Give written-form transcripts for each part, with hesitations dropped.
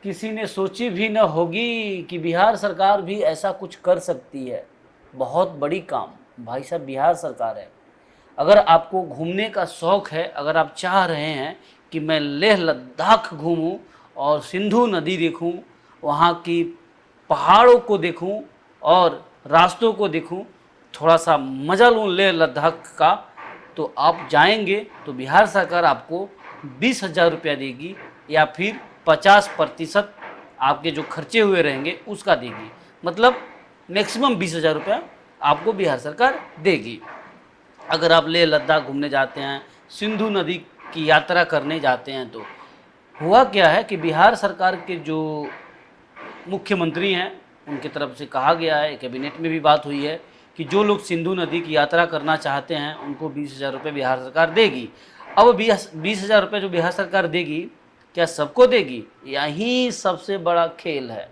किसी ने सोची भी न होगी कि बिहार सरकार भी ऐसा कुछ कर सकती है। बहुत बड़ी काम भाई साहब बिहार सरकार है। अगर आपको घूमने का शौक़ है, अगर आप चाह रहे हैं कि मैं लेह लद्दाख घूमूं और सिंधु नदी देखूं, वहाँ की पहाड़ों को देखूं और रास्तों को देखूं, थोड़ा सा मज़ा लूँ लेह लद्दाख का, तो आप जाएंगे तो बिहार सरकार आपको 20,000 रुपया देगी या फिर 50% आपके जो खर्चे हुए रहेंगे उसका देगी। मतलब मैक्सिमम 20,000 रुपया आपको बिहार सरकार देगी। अगर आप लेह लद्दाख घूमने जाते हैं, सिंधु नदी की यात्रा करने जाते हैं, तो हुआ क्या है कि बिहार सरकार के जो मुख्यमंत्री हैं उनकी तरफ से कहा गया है, कैबिनेट में भी बात हुई है कि जो लोग सिंधु नदी की यात्रा करना चाहते हैं उनको 20,000 रुपये बिहार सरकार देगी। अब 20,000 रुपये जो बिहार सरकार देगी, क्या सबको देगी? यही सबसे बड़ा खेल है।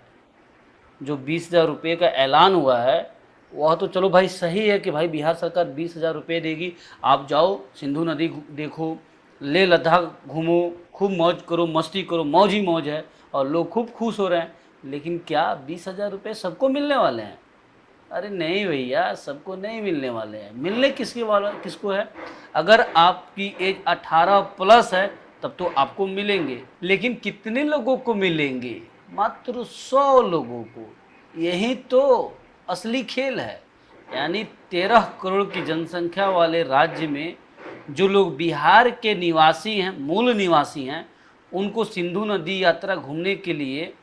जो 20,000 रुपये का ऐलान हुआ है वह तो चलो भाई सही है कि भाई बिहार सरकार 20,000 रुपये देगी, आप जाओ सिंधु नदी देखो, लेह लद्दाख घूमो, खूब मौज करो, मस्ती करो, मौज ही मौज है और लोग खूब खुश हो रहे हैं। लेकिन क्या 20,000 रुपये सबको मिलने वाले हैं? अरे नहीं भैया, सबको नहीं मिलने वाले हैं। मिलने किसको है? अगर आपकी एज 18 प्लस है तब तो आपको मिलेंगे, लेकिन कितने लोगों को मिलेंगे? मात्र 100 लोगों को। यही तो असली खेल है। यानी 13 करोड़ की जनसंख्या वाले राज्य में जो लोग बिहार के निवासी हैं, मूल निवासी हैं, उनको सिंधु नदी यात्रा घूमने के लिए,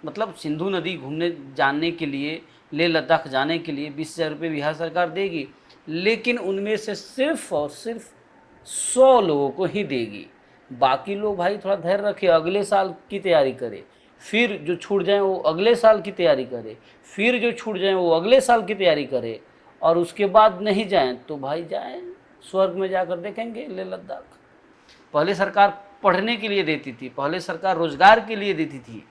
मतलब सिंधु नदी घूमने जाने के लिए, लेह लद्दाख जाने के लिए 20,000 रुपये बिहार सरकार देगी, लेकिन उनमें से सिर्फ और सिर्फ 100 लोगों को ही देगी। बाकी लोग भाई थोड़ा धैर्य रखे, अगले साल की तैयारी करे, फिर जो छूट जाए वो अगले साल की तैयारी करे, फिर जो छूट जाए वो अगले साल की तैयारी करे, और उसके बाद नहीं जाएं तो भाई जाएं स्वर्ग में जाकर देखेंगे लेह लद्दाख। पहले सरकार पढ़ने के लिए देती थी, पहले सरकार रोज़गार के लिए देती थी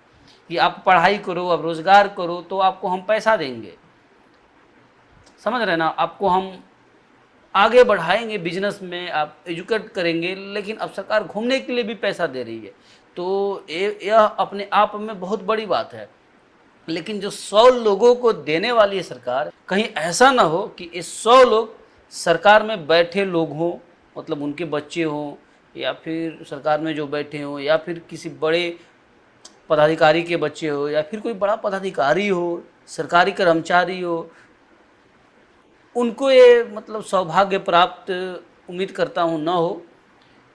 कि आप पढ़ाई करो, अब रोज़गार करो तो आपको हम पैसा देंगे, समझ रहे ना, आपको हम आगे बढ़ाएंगे बिजनेस में, आप एजुकेट करेंगे। लेकिन अब सरकार घूमने के लिए भी पैसा दे रही है, तो यह अपने आप में बहुत बड़ी बात है। लेकिन जो 100 लोगों को देने वाली है सरकार, कहीं ऐसा ना हो कि ये 100 लोग सरकार में बैठे लोग हों, मतलब उनके बच्चे हों, या फिर सरकार में जो बैठे हों, या फिर किसी बड़े पदाधिकारी के बच्चे हो, या फिर कोई बड़ा पदाधिकारी हो, सरकारी कर्मचारी हो, उनको ये मतलब सौभाग्य प्राप्त उम्मीद करता हूँ ना हो।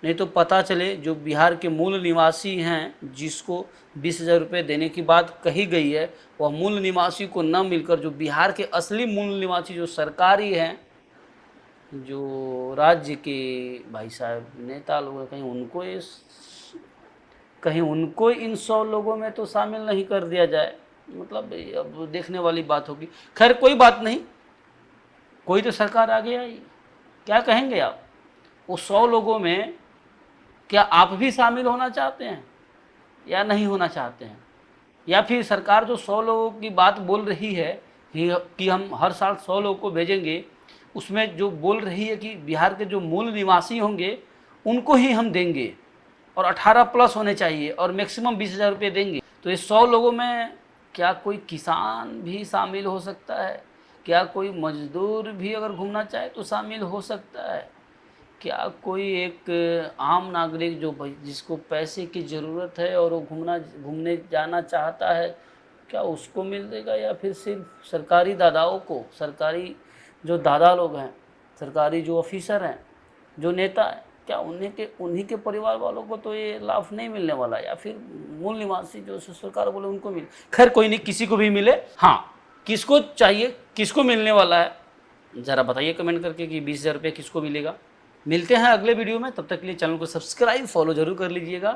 नहीं तो पता चले जो बिहार के मूल निवासी हैं, जिसको 20,000 रुपये देने की बात कही गई है, वह मूल निवासी को न मिलकर जो बिहार के असली मूल निवासी जो सरकारी हैं, जो राज्य के भाई साहब नेता लोग हैं, कहीं उनको इन 100 लोगों में तो शामिल नहीं कर दिया जाए। मतलब अब देखने वाली बात होगी। खैर कोई बात नहीं, कोई तो सरकार आ गया ही, क्या कहेंगे आप? वो 100 लोगों में क्या आप भी शामिल होना चाहते हैं या नहीं होना चाहते हैं? या फिर सरकार जो 100 लोगों की बात बोल रही है कि हम हर साल 100 लोगों को भेजेंगे, उसमें जो बोल रही है कि बिहार के जो मूल निवासी होंगे उनको ही हम देंगे और 18 प्लस होने चाहिए और मैक्सिमम 20,000 रुपये देंगे, तो ये 100 लोगों में क्या कोई किसान भी शामिल हो सकता है? क्या कोई मजदूर भी अगर घूमना चाहे तो शामिल हो सकता है? क्या कोई एक आम नागरिक जिसको पैसे की ज़रूरत है और वो घूमने जाना चाहता है, क्या उसको मिल देगा? या फिर सिर्फ सरकारी दादाओं को, सरकारी जो दादा लोग हैं, सरकारी जो ऑफिसर हैं, जो नेता हैं, क्या उन्हीं के परिवार वालों को तो ये लाभ नहीं मिलने वाला? या फिर मूल निवासी जो सरकार बोले उनको मिले? खैर कोई नहीं, किसी को भी मिले। हाँ, किसको चाहिए, किसको मिलने वाला है, ज़रा बताइए कमेंट करके कि 20,000 रुपये किसको मिलेगा। मिलते हैं अगले वीडियो में, तब तक के लिए चैनल को सब्सक्राइब फॉलो जरूर कर लीजिएगा।